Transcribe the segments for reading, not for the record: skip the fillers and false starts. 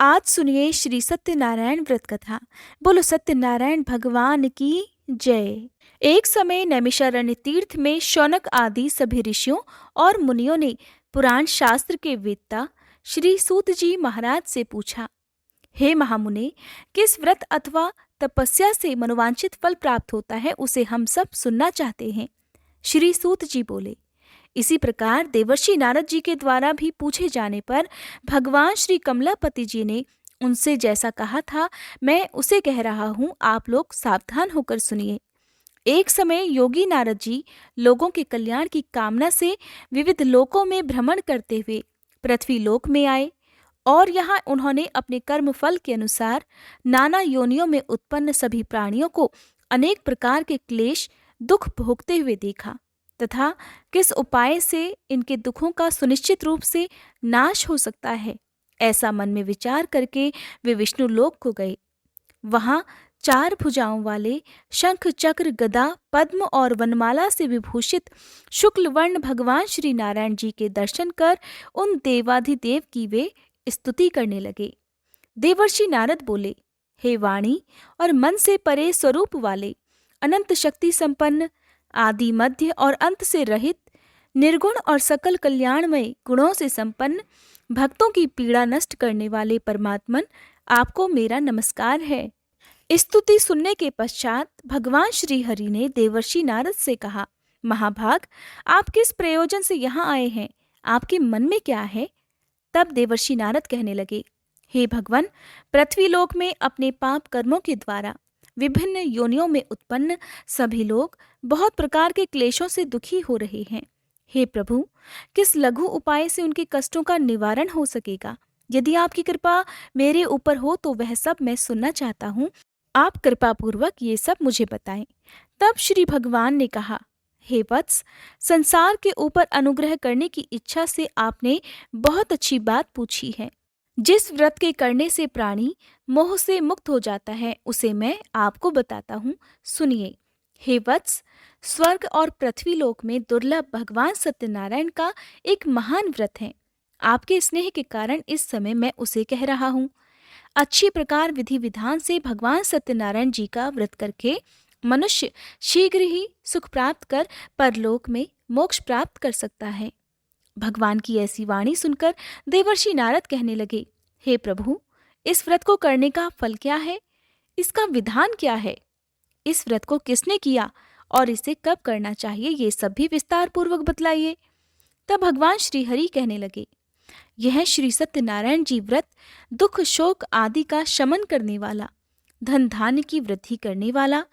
आज सुनिए श्री सत्यनारायण व्रत कथा। बोलो सत्यनारायण भगवान की जय। एक समय नैमिषारण्य तीर्थ में शौनक आदि सभी ऋषियों और मुनियों ने पुराण शास्त्र के वेत्ता श्री सूत जी महाराज से पूछा, हे महामुने, किस व्रत अथवा तपस्या से मनोवांछित फल प्राप्त होता है, उसे हम सब सुनना चाहते हैं। श्री सूत जी बोले, इसी प्रकार देवर्षि नारद जी के द्वारा भी पूछे जाने पर भगवान श्री कमलापति जी ने उनसे जैसा कहा था, मैं उसे कह रहा हूँ, आप लोग सावधान होकर सुनिए। एक समय योगी नारद जी लोगों के कल्याण की कामना से विविध लोकों में भ्रमण करते हुए पृथ्वी लोक में आए और यहाँ उन्होंने अपने कर्म फल के अनुसार नाना योनियों में उत्पन्न सभी प्राणियों को अनेक प्रकार के क्लेश दुख भोगते हुए देखा तथा किस उपाय से इनके दुखों का सुनिश्चित रूप से नाश हो सकता है, ऐसा मन में विचार करके वे विष्णु लोक को गए। वहाँ चार भुजाओं वाले शंख चक्र गदा पद्म और वनमाला से विभूषित शुक्ल वर्ण भगवान श्री नारायण जी के दर्शन कर उन देवाधिदेव की वे स्तुति करने लगे। देवर्षि नारद बोले, हे वाणी और मन से परे स्वरूप वाले, अनंत शक्ति संपन्न, आदि मध्य और अंत से रहित, निर्गुण और सकल कल्याणमय गुणों से संपन्न, भक्तों की पीड़ा नष्ट करने वाले परमात्मन, आपको मेरा नमस्कार है। स्तुति सुनने के पश्चात भगवान श्री हरि ने देवर्षि नारद से कहा, महाभाग, आप किस प्रयोजन से यहाँ आए हैं? आपके मन में क्या है? तब देवर्षि नारद कहने लगे, हे भगवान, पृथ्वीलोक में अपने पाप कर्मों के द्वारा विभिन्न योनियों में उत्पन्न सभी लोग बहुत प्रकार के क्लेशों से दुखी हो रहे हैं। हे प्रभु, किस लघु उपाय से उनके कष्टों का निवारण हो सकेगा? यदि आपकी कृपा मेरे ऊपर हो तो वह सब मैं सुनना चाहता हूँ। आप कृपा पूर्वक ये सब मुझे बताएं। तब श्री भगवान ने कहा, हे वत्स, संसार के ऊपर अनुग्रह करने की इच्छा से आपने बहुत अच्छी बात पूछी है। जिस व्रत के करने से प्राणी मोह से मुक्त हो जाता है, उसे मैं आपको बताता हूँ, सुनिए। हे वत्स, स्वर्ग और पृथ्वी लोक में दुर्लभ भगवान सत्यनारायण का एक महान व्रत है। आपके स्नेह के कारण इस समय मैं उसे कह रहा हूँ। अच्छी प्रकार विधि विधान से भगवान सत्यनारायण जी का व्रत करके मनुष्य शीघ्र ही सुख प्राप्त कर परलोक में मोक्ष प्राप्त कर सकता है। भगवान की ऐसी वाणी सुनकर देवर्षि नारद कहने लगे, हे प्रभु, इस व्रत को करने का फल क्या है? इसका विधान क्या है? इस व्रत को किसने किया और इसे कब करना चाहिए, ये सब भी विस्तार पूर्वक बतलाइए। तब भगवान श्री हरि कहने लगे, यह श्री सत्यनारायण जी व्रत दुख शोक आदि का शमन करने वाला, धन धान्य की वृद्धि करने वाला,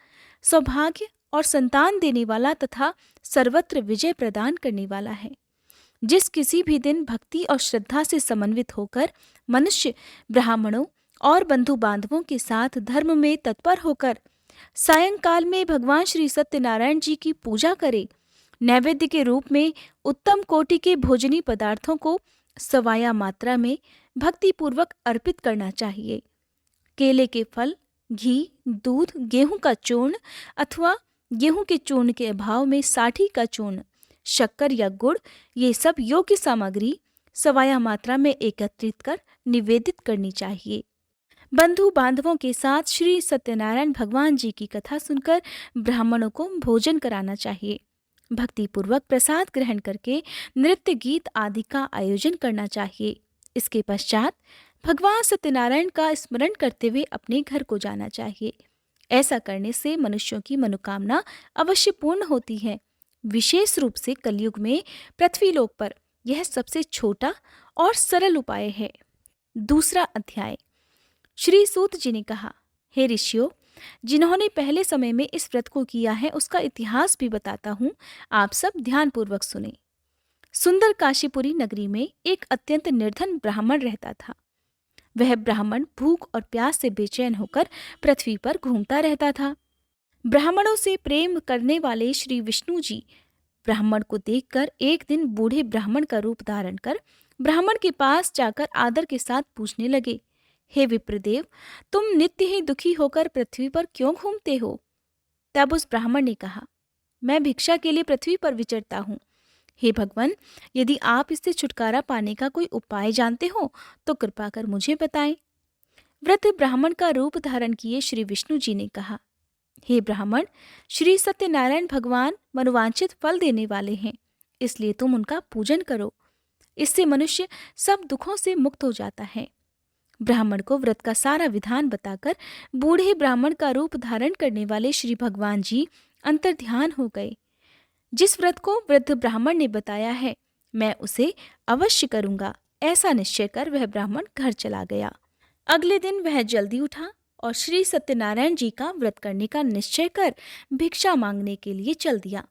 सौभाग्य और संतान देने वाला तथा सर्वत्र विजय प्रदान करने वाला है। जिस किसी भी दिन भक्ति और श्रद्धा से समन्वित होकर मनुष्य ब्राह्मणों और बंधु बांधवों के साथ धर्म में तत्पर होकर सायंकाल में भगवान श्री सत्यनारायण जी की पूजा करे, नैवेद्य के रूप में उत्तम कोटि के भोजनी पदार्थों को सवाया मात्रा में भक्ति पूर्वक अर्पित करना चाहिए। केले के फल, घी, दूध, गेहूं का चूर्ण अथवा गेहूं के चूर्ण के अभाव में साठी का चूर्ण, शक्कर या गुड़, ये सब योग्य सामग्री सवाया मात्रा में एकत्रित कर निवेदित करनी चाहिए। बंधु बांधवों के साथ श्री सत्यनारायण भगवान जी की कथा सुनकर ब्राह्मणों को भोजन कराना चाहिए। भक्ति पूर्वक प्रसाद ग्रहण करके नृत्य गीत आदि का आयोजन करना चाहिए। इसके पश्चात भगवान सत्यनारायण का स्मरण करते हुए अपने घर को जाना चाहिए। ऐसा करने से मनुष्यों की मनोकामना अवश्य पूर्ण होती है। विशेष रूप से कलयुग में पृथ्वीलोक पर यह सबसे छोटा और सरल उपाय है। दूसरा अध्याय। श्री सूत जी ने कहा, हे ऋषियों, जिन्होंने पहले समय में इस व्रत को किया है उसका इतिहास भी बताता हूँ, आप सब ध्यानपूर्वक सुने। सुंदर काशीपुरी नगरी में एक अत्यंत निर्धन ब्राह्मण रहता था। वह ब्राह्मण भूख और प्यास से बेचैन होकर पृथ्वी पर घूमता रहता था। ब्राह्मणों से प्रेम करने वाले श्री विष्णु जी ब्राह्मण को देखकर एक दिन बूढ़े ब्राह्मण का रूप धारण कर ब्राह्मण के पास जाकर आदर के साथ पूछने लगे, हे विप्रदेव, तुम नित्य ही दुखी होकर पृथ्वी पर क्यों घूमते हो? तब उस ब्राह्मण ने कहा, मैं भिक्षा के लिए पृथ्वी पर विचरता हूँ। हे भगवान, यदि आप इससे छुटकारा पाने का कोई उपाय जानते हो तो कृपा कर मुझे बताएं। वृद्ध ब्राह्मण का रूप धारण किए श्री विष्णु जी ने कहा, हे ब्राह्मण, श्री सत्यनारायण भगवान मनोवांछित फल देने वाले हैं, इसलिए तुम उनका पूजन करो। इससे मनुष्य सब दुखों से मुक्त हो जाता है। ब्राह्मण को व्रत का सारा विधान बताकर बूढ़े ब्राह्मण का रूप धारण करने वाले श्री भगवान जी अंतर्ध्यान हो गए। जिस व्रत को वृद्ध ब्राह्मण ने बताया है, मैं उसे अवश्य करूंगा, ऐसा निश्चय कर वह ब्राह्मण घर चला गया। अगले दिन वह जल्दी उठा और श्री सत्यनारायण जी का व्रत करने का निश्चय कर भिक्षा मांगने के लिए चल दिया।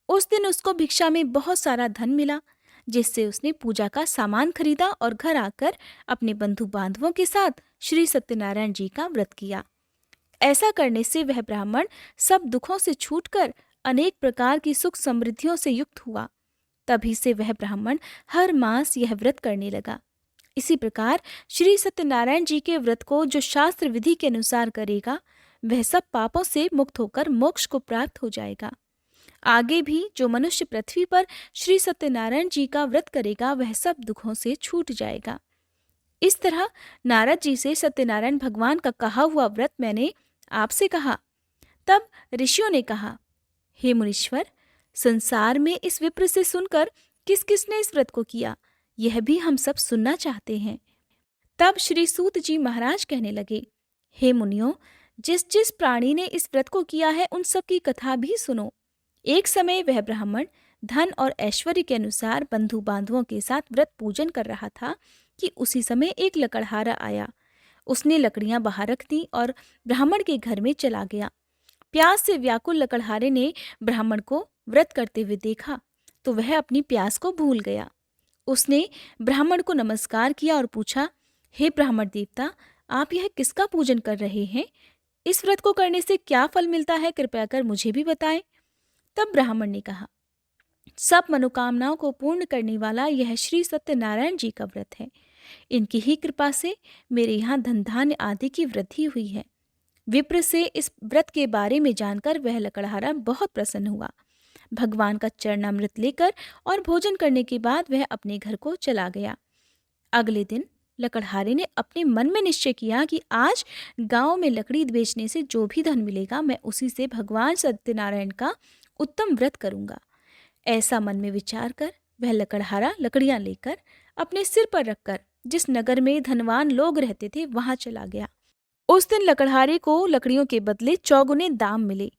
उस दिन उसको भिक्षा में बहुत सारा धन मिला, जिससे उसने पूजा का सामान खरीदा और घर आकर अपने बंधु बांधवों के साथ श्री सत्यनारायण जी का व्रत किया। ऐसा करने से वह ब्राह्मण सब दुखों से छूटकर अनेक प्रकार की सुख समृद्धियों से युक्त हुआ। तभी से वह ब्राह्मण हर मास यह व्रत करने लगा। इसी प्रकार श्री सत्यनारायण जी के व्रत को जो शास्त्र विधि के अनुसार करेगा, वह सब पापों से मुक्त होकर मोक्ष को प्राप्त हो जाएगा। आगे भी जो मनुष्य पृथ्वी पर श्री सत्यनारायण जी का व्रत करेगा, वह सब दुखों से छूट जाएगा। इस तरह नारद जी से सत्यनारायण भगवान का कहा हुआ व्रत मैंने आपसे कहा। तब ऋषियों ने कहा, हे मुनीश्वर, संसार में इस विप्र से सुनकर किस किसने इस व्रत को किया, यह भी हम सब सुनना चाहते हैं। तब श्री सूत जी महाराज कहने लगे, हे मुनियों, जिस जिस प्राणी ने इस व्रत को किया है, उन सब की कथा भी सुनो। एक समय वह ब्राह्मण धन और ऐश्वर्य के अनुसार बंधु बांधवों के साथ व्रत पूजन कर रहा था कि उसी समय एक लकड़हारा आया। उसने लकड़ियां बाहर रख दी और ब्राह्मण के घर में चला गया। प्यास से व्याकुल लकड़हारे ने ब्राह्मण को व्रत करते हुए देखा तो वह अपनी प्यास को भूल गया। उसने ब्राह्मण को नमस्कार किया और पूछा, हे ब्राह्मण देवता, आप यह किसका पूजन कर रहे हैं? इस व्रत को करने से क्या फल मिलता है, कृपया कर मुझे भी बताएं। तब ब्राह्मण ने कहा, सब मनोकामनाओं को पूर्ण करने वाला यह श्री सत्यनारायण जी का व्रत है। इनकी ही कृपा से मेरे यहाँ धन धान्य आदि की वृद्धि हुई है। विप्र से इस व्रत के बारे में जानकर वह लकड़हारा बहुत प्रसन्न हुआ। भगवान का चरणामृत लेकर और भोजन करने के बाद वह अपने घर को चला गया। अगले दिन लकड़हारे ने अपने मन में निश्चय किया कि आज गांव में लकड़ी बेचने से जो भी धन मिलेगा, मैं उसी से भगवान सत्यनारायण का उत्तम व्रत करूंगा। ऐसा मन में विचार कर वह लकड़हारा लकड़ियां लेकर अपने सिर पर रखकर जिस नगर में धनवान लोग रहते थे, वहां चला गया। उस दिन लकड़हारे को लकड़ियों के बदले चौगुने दाम मिले।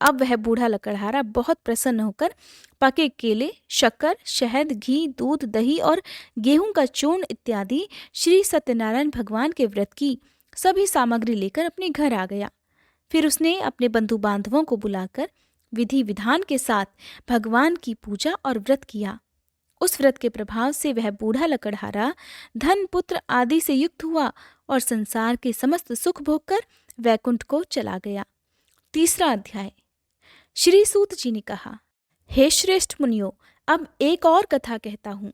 अब वह बूढ़ा लकड़हारा बहुत प्रसन्न होकर पके केले, शक्कर, शहद, घी, दूध, दही और गेहूं का चूर्ण इत्यादि श्री सत्यनारायण भगवान के व्रत की सभी सामग्री लेकर अपने घर आ गया। फिर उसने अपने बंधु बांधवों को बुलाकर विधि विधान के साथ भगवान की पूजा और व्रत किया। उस व्रत के प्रभाव से वह बूढ़ा लकड़हारा धन, पुत्र आदि से युक्त हुआ और संसार के समस्त सुख भोग कर वैकुंठ को चला गया। तीसरा अध्याय। श्री सूत जी ने कहा, हे श्रेष्ठ मुनियों, अब एक और कथा कहता हूँ।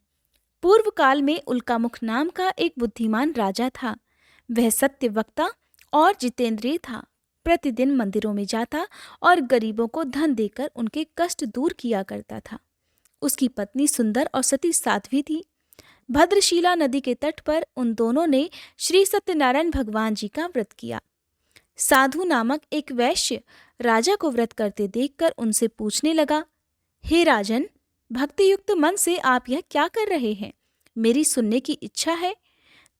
पूर्व काल में उल्कामुख नाम का एक बुद्धिमान राजा था। वह सत्य वक्ता और जितेंद्रिय था। प्रतिदिन मंदिरों में जाता और गरीबों को धन देकर उनके कष्ट दूर किया करता था। उसकी पत्नी सुंदर और सती साध्वी थी। भद्रशिला नदी के तट पर उन दोनों ने श्री सत्यनारायण भगवान जी का व्रत किया। साधु नामक एक वैश्य राजा को व्रत करते देखकर उनसे पूछने लगा, हे राजन, भक्ति युक्त मन से आप यह क्या कर रहे हैं? मेरी सुनने की इच्छा है।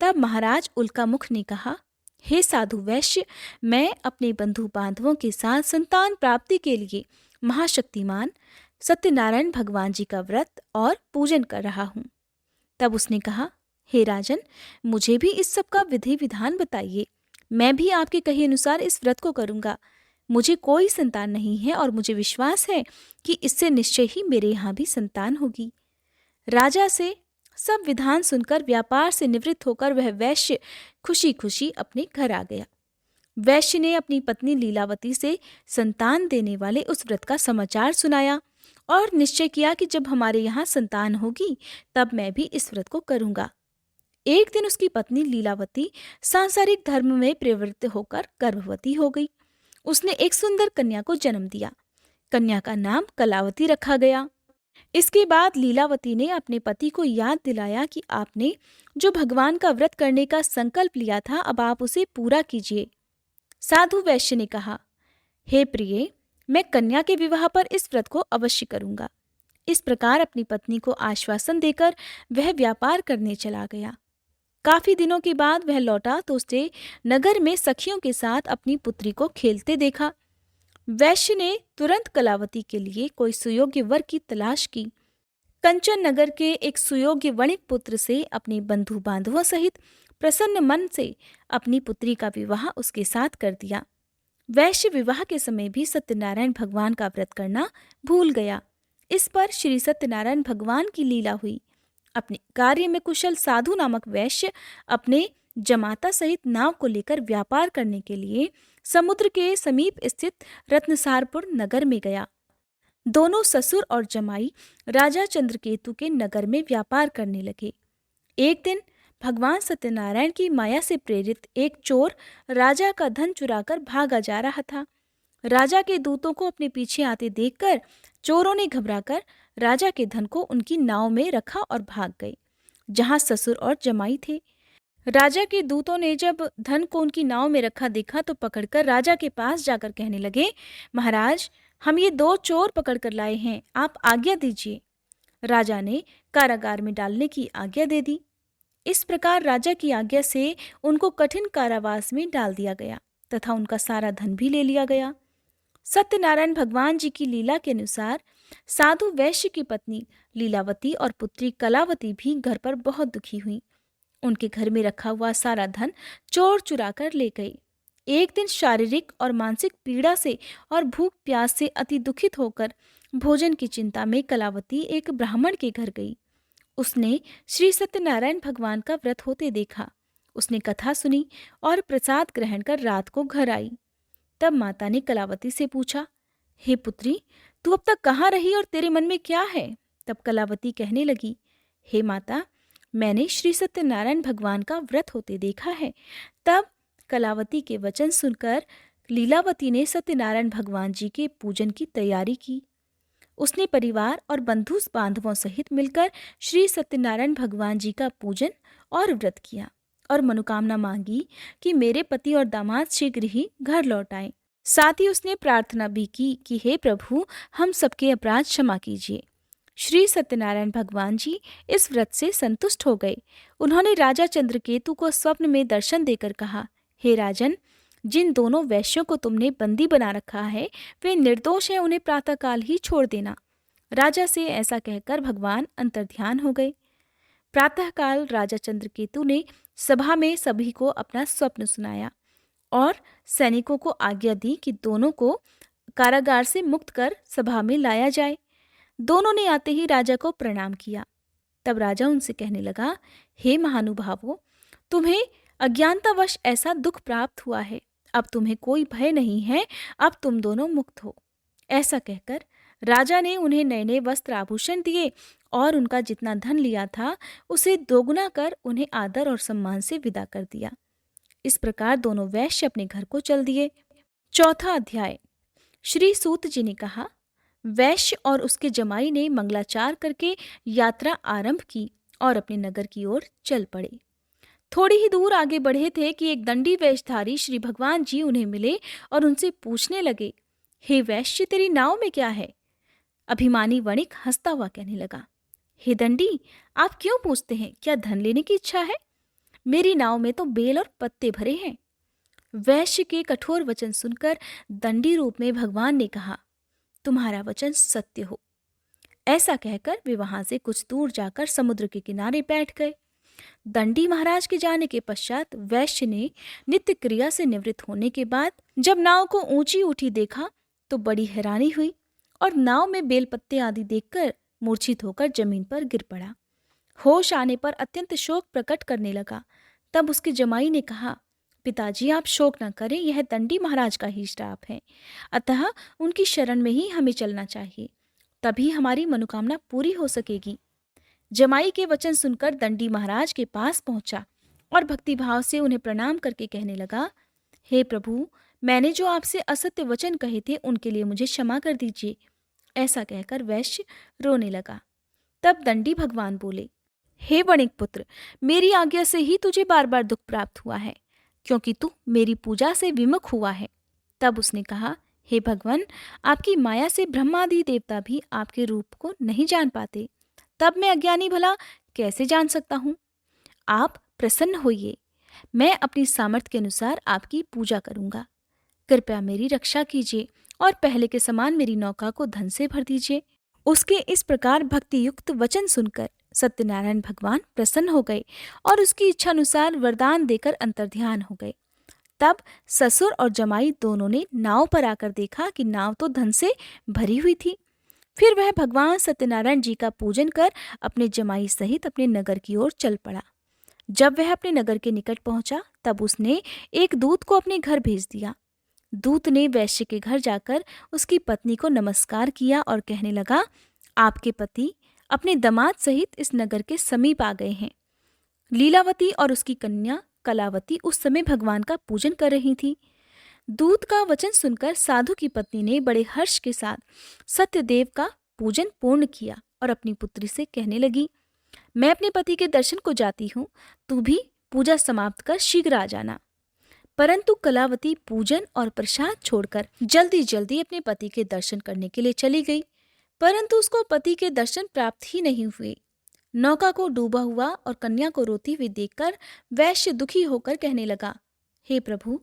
तब महाराज उल्कामुख ने कहा, हे साधु वैश्य, मैं अपने बंधु बांधवों के साथ संतान प्राप्ति के लिए महाशक्तिमान सत्यनारायण भगवान जी का व्रत और पूजन कर रहा हूँ। तब उसने कहा, हे राजन, मुझे भी इस सब का विधि विधान बताइए। मैं भी आपके कहे अनुसार इस व्रत को करूँगा। मुझे कोई संतान नहीं है और मुझे विश्वास है कि इससे निश्चय ही मेरे यहाँ भी संतान होगी। राजा से सब विधान सुनकर व्यापार से निवृत्त होकर वह वैश्य खुशी खुशी अपने घर आ गया। वैश्य ने अपनी पत्नी लीलावती से संतान देने वाले उस व्रत का समाचार सुनाया और निश्चय किया कि जब हमारे यहाँ संतान होगी तब मैं भी इस व्रत को करूँगा। एक दिन उसकी पत्नी लीलावती सांसारिक धर्म में प्रवृत्त होकर गर्भवती हो गई। उसने एक सुंदर कन्या को जन्म दिया। कन्या का नाम कलावती रखा गया। इसके बाद लीलावती ने अपने पति को याद दिलाया कि आपने जो भगवान का व्रत करने का संकल्प लिया था, अब आप उसे पूरा कीजिए। साधु वैश्य ने कहा, हे प्रिय, मैं कन्या के विवाह पर इस व्रत को अवश्य करूंगा। इस प्रकार अपनी पत्नी को आश्वासन देकर वह व्यापार करने चला गया। काफी दिनों के बाद वह लौटा तो उसने नगर में सखियों के साथ अपनी पुत्री को खेलते देखा। वैश्य ने तुरंत कलावती के लिए कोई सुयोग्य वर की तलाश की। कंचन नगर के एक सुयोग्य वणिक पुत्र से अपने बंधु बांधवों सहित प्रसन्न मन से अपनी पुत्री का विवाह उसके साथ कर दिया। वैश्य विवाह के समय भी सत्यनारायण भगवान का व्रत करना भूल गया। इस पर श्री सत्यनारायण भगवान की लीला हुई। अपने कार्य में कुशल साधु नामक वैश्य अपने जमाता सहित नाव को लेकर व्यापार करने के लिए समुद्र के समीप स्थित रत्नसारपुर नगर में गया। दोनों ससुर और जमाई राजा चंद्रकेतु के नगर में व्यापार करने लगे। एक दिन भगवान सत्यनारायण की माया से प्रेरित एक चोर राजा का धन चुराकर भागा जा रहा था। राजा के दूतों को अपने पीछे आते देखकर चोरों ने घबराकर राजा के धन को उनकी नाव में रखा और भाग गए, जहां ससुर और जमाई थे। राजा के दूतों ने जब धन को उनकी नाव में रखा देखा तो पकड़कर राजा के पास जाकर कहने लगे, महाराज, हम ये दो चोर पकड़कर लाए हैं, आप आज्ञा दीजिए। राजा ने कारागार में डालने की आज्ञा दे दी। इस प्रकार राजा की आज्ञा से उनको कठिन कारावास में डाल दिया गया तथा उनका सारा धन भी ले लिया गया। सत्यनारायण भगवान जी की लीला के अनुसार साधु वैश्य की पत्नी लीलावती और पुत्री कलावती भी घर पर बहुत दुखी हुई। उनके घर में रखा हुआ सारा धन चोर चुरा कर ले गए। एक दिन शारीरिक और मानसिक पीड़ा से और भूख प्यास से अति दुखित होकर भोजन की चिंता में कलावती एक ब्राह्मण के घर गई। उसने श्री सत्यनारायण भगवान का व्रत होते देखा। उसने कथा सुनी और प्रसाद ग्रहण कर रात को घर आई। तब माता ने कलावती से पूछा, हे पुत्री, तू अब तक कहाँ रही और तेरे मन में क्या है? तब कलावती कहने लगी, हे माता, मैंने श्री सत्यनारायण भगवान का व्रत होते देखा है। तब कलावती के वचन सुनकर लीलावती ने सत्यनारायण भगवान जी के पूजन की तैयारी की। उसने परिवार और बंधु बांधवों सहित मिलकर श्री सत्यनारायण भगवान जी का पूजन और व्रत किया और मनोकामना मांगी कि मेरे पति और दामाद शीघ्र ही घर लौट आएं। साथ ही उसने प्रार्थना भी की कि हे प्रभु, हम सबके अपराध क्षमा कीजिए। श्री सत्यनारायण भगवान जी इस व्रत से संतुष्ट हो गए। उन्होंने राजा चंद्रकेतु को स्वप्न में दर्शन देकर कहा, हे राजन, जिन दोनों वैश्यों को तुमने बंदी बना रखा है वे निर्दोष हैं, उन्हें प्रातःकाल ही छोड़ देना। राजा से ऐसा कहकर भगवान अंतर्ध्यान हो गए। प्रातःकाल राजा चंद्रकेतु ने सभा में सभी को अपना स्वप्न सुनाया और सैनिकों को आज्ञा दी कि दोनों को कारागार से मुक्त कर सभा में लाया जाए। दोनों ने आते ही राजा को प्रणाम किया। तब राजा उनसे कहने लगा, हे महानुभावों, तुम्हें अज्ञानतावश ऐसा दुख प्राप्त हुआ है, अब तुम्हें कोई भय नहीं है, अब तुम दोनों मुक्त हो। ऐसा कहकर राजा ने उन्हें नए नए वस्त्र आभूषण दिए और उनका जितना धन लिया था उसे दोगुना कर उन्हें आदर और सम्मान से विदा कर दिया। इस प्रकार दोनों वैश्य अपने घर को चल दिए। चौथा अध्याय। श्री सूत जी ने कहा, वैश्य और उसके जमाई ने मंगलाचार करके यात्रा आरंभ की और अपने नगर की ओर चल पड़े। थोड़ी ही दूर आगे बढ़े थे कि एक दंडी वेशधारी श्री भगवान जी उन्हें मिले और उनसे पूछने लगे, हे वैश्य, तेरी नाव में क्या है? अभिमानी वणिक हंसता हुआ कहने लगा, हे दंडी, आप क्यों पूछते हैं? क्या धन लेने की इच्छा है? मेरी नाव में तो बेल और पत्ते भरे हैं। वैश्य के कठोर वचन सुनकर दंडी रूप में भगवान ने कहा, तुम्हारा वचन सत्य हो। ऐसा कहकर वे वहां से कुछ दूर जाकर समुद्र के किनारे बैठ गए। दंडी महाराज के जाने के पश्चात वैश्य ने नित्य क्रिया से निवृत्त होने के बाद जब नाव को ऊंची उठी देखा तो बड़ी हैरानी हुई और नाव में बेलपत्ते आदि देखकर मूर्छित होकर जमीन पर गिर पड़ा। होश आने पर अत्यंत शोक प्रकट करने लगा। तब उसके जमाई ने कहा, पिताजी, आप शोक न करें, यह दंडी महाराज का ही श्राप है, अतः उनकी शरण में ही हमें चलना चाहिए, तभी हमारी मनोकामना पूरी हो सकेगी। जमाई के वचन सुनकर दंडी महाराज के पास पहुंचा और भक्तिभाव से उन्हें प्रणाम करके कहने लगा, हे प्रभु, मैंने जो आपसे असत्य वचन कहे थे उनके लिए मुझे क्षमा कर दीजिए। ऐसा कहकर वैश्य रोने लगा। तब दंडी भगवान बोले, हे वणिक पुत्र, मेरी आज्ञा से ही तुझे बार बार दुख प्राप्त हुआ है, क्योंकि तू मेरी पूजा से विमुख हुआ है। तब उसने कहा, हे भगवान, आपकी माया से ब्रह्मादि देवता भी आपके रूप को नहीं जान पाते, तब मैं अज्ञानी भला कैसे जान सकता हूँ? आप प्रसन्न होइए, मैं अपनी सामर्थ्य के अनुसार आपकी पूजा करूंगा। कृपया मेरी रक्षा कीजिए और पहले के समान मेरी नौका को धन से भर दीजिए। उसके इस प्रकार भक्ति युक्त वचन सुनकर सत्यनारायण भगवान प्रसन्न हो गए और उसकी इच्छा अनुसार वरदान देकर अंतर्ध्यान हो गए। तब ससुर और जमाई दोनों ने नाव पर आकर देखा कि नाव तो धन से भरी हुई थी। फिर वह भगवान सत्यनारायण जी का पूजन कर अपने जमाई सहित अपने नगर की ओर चल पड़ा। जब वह अपने नगर के निकट पहुंचा, तब उसने एक दूत को अपने घर भेज दिया। दूत ने वैश्य के घर जाकर उसकी पत्नी को नमस्कार किया और कहने लगा, आपके पति अपने दामाद सहित इस नगर के समीप आ गए हैं। लीलावती और उसकी कन्या कलावती उस समय भगवान का पूजन कर रही थी। दूत का वचन सुनकर साधु की पत्नी ने बड़े हर्ष के साथ सत्यदेव का पूजन पूर्ण किया और अपनी पुत्री से कहने लगी, मैं अपने पति के दर्शन को जाती हूँ, तू भी पूजा समाप्त कर शीघ्र आ जाना। परंतु कलावती पूजन और प्रसाद छोड़कर जल्दी जल्दी अपने पति के दर्शन करने के लिए चली गई, परंतु उसको पति के दर्शन प्राप्त ही नहीं हुए। नौका को डूबा हुआ और कन्या को रोती हुई देखकर वैश्य दुखी होकर कहने लगा, हे प्रभु,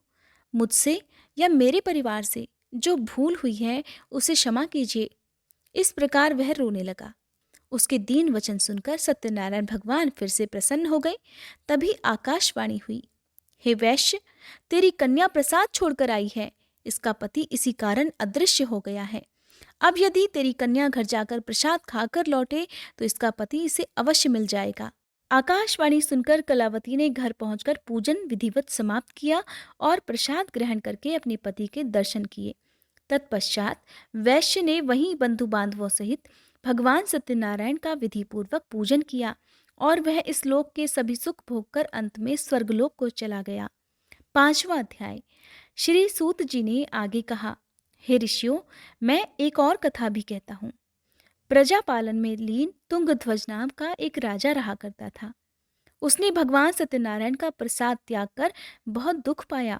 मुझसे या मेरे परिवार से जो भूल हुई है उसे क्षमा कीजिए। इस प्रकार वह रोने लगा। उसके दीन वचन सुनकर सत्यनारायण भगवान फिर से प्रसन्न हो गए। तभी आकाशवाणी हुई, हे वैश्य, तेरी कन्या प्रसाद छोड़कर आई है, इसका पति इसी कारण अदृश्य हो गया है। अब यदि तेरी कन्या घर जाकर प्रसाद खाकर लौटे तो इसका पति इसे अवश्य मिल जाएगा। आकाशवाणी सुनकर कलावती ने घर पहुंचकर पूजन विधिवत समाप्त किया और प्रसाद ग्रहण करके अपने पति के दर्शन किए। तत्पश्चात वैश्य ने वहीं बंधु बांधवों सहित भगवान सत्यनारायण का विधिपूर्वक पूजन किया और वह इस लोक के सभी सुख भोगकर अंत में स्वर्गलोक को चला गया। 5वां अध्याय। श्री सूत जी ने आगे कहा, हे ऋषियों, मैं एक और कथा भी कहता हूँ। प्रजापालन में लीन तुंगध्वज नाम का एक राजा रहा करता था। उसने भगवान सत्यनारायण का प्रसाद त्याग कर बहुत दुख पाया।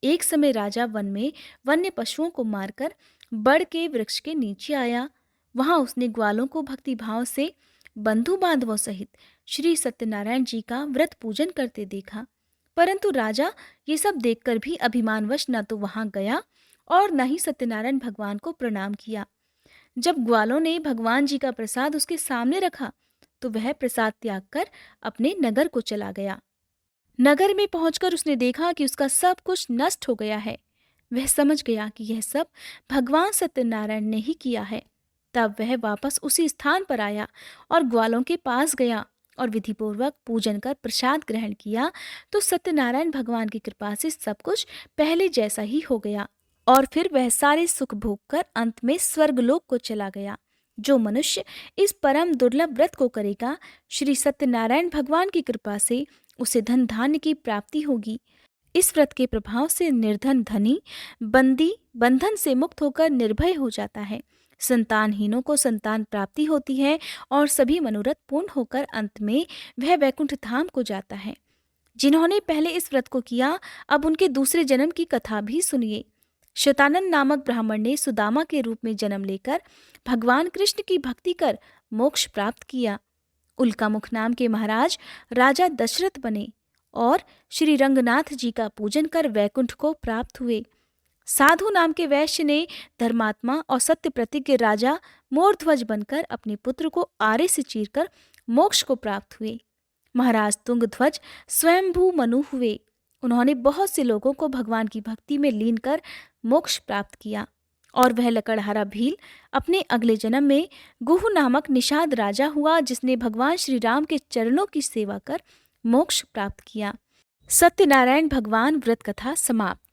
एक समय राजा वन में वन्य पशुओं को मारकर बड़ के वृक्ष के नीचे आया। वहां उसने ग्वालों को भक्ति भाव से बंधु बांधवों सहित श्री सत्यनारायण जी का व्रत पूजन करते देखा। परंतु राजा ये सब देखकर भी अभिमानवश न तो वहां गया और न ही सत्यनारायण भगवान को प्रणाम किया। जब ग्वालों ने भगवान जी का प्रसाद उसके सामने रखा तो वह प्रसाद त्याग कर अपने नगर को चला गया। नगर में पहुंचकर उसने देखा कि उसका सब कुछ नष्ट हो गया है। वह समझ गया कि यह सब भगवान सत्यनारायण ने ही किया है। तब वह वापस उसी स्थान पर आया और ग्वालों के पास गया और विधिपूर्वक पूजन कर प्रसाद ग्रहण किया तो सत्यनारायण भगवान की कृपा से सब कुछ पहले जैसा ही हो गया और फिर वह सारे सुख भोग कर अंत में स्वर्गलोक को चला गया। जो मनुष्य इस परम दुर्लभ व्रत को करेगा, श्री सत्यनारायण भगवान की कृपा से उसे धन धान्य की प्राप्ति होगी। इस व्रत के प्रभाव से निर्धन धनी, बंदी बंधन से मुक्त होकर निर्भय हो जाता है। संतानहीनों को संतान प्राप्ति होती है और सभी मनोरथ पूर्ण होकर अंत में वह वैकुंठ धाम को जाता है। जिन्होंने पहले इस व्रत को किया, अब उनके दूसरे जन्म की कथा भी सुनिए। शतानंद नामक ब्राह्मण ने सुदामा के रूप में जन्म लेकर भगवान कृष्ण की भक्ति कर मोक्ष प्राप्त किया। उल्कामुख नाम के महाराज राजा दशरथ बने और श्री रंगनाथ जी का पूजन कर वैकुंठ को प्राप्त हुए। साधु नाम के वैश्य ने धर्मात्मा और सत्य प्रतिज्ञ राजा मोरध्वज बनकर अपने पुत्र को आरे से चीरकर मोक्ष को प्राप्त हुए। महाराज तुंगध्वज स्वयंभू मनु हुए। उन्होंने बहुत से लोगों को भगवान की भक्ति में लीन कर मोक्ष प्राप्त किया और वह लकड़हारा भील अपने अगले जन्म में गुह नामक निषाद राजा हुआ, जिसने भगवान श्री राम के चरणों की सेवा कर मोक्ष प्राप्त किया। सत्यनारायण भगवान व्रत कथा समाप्त।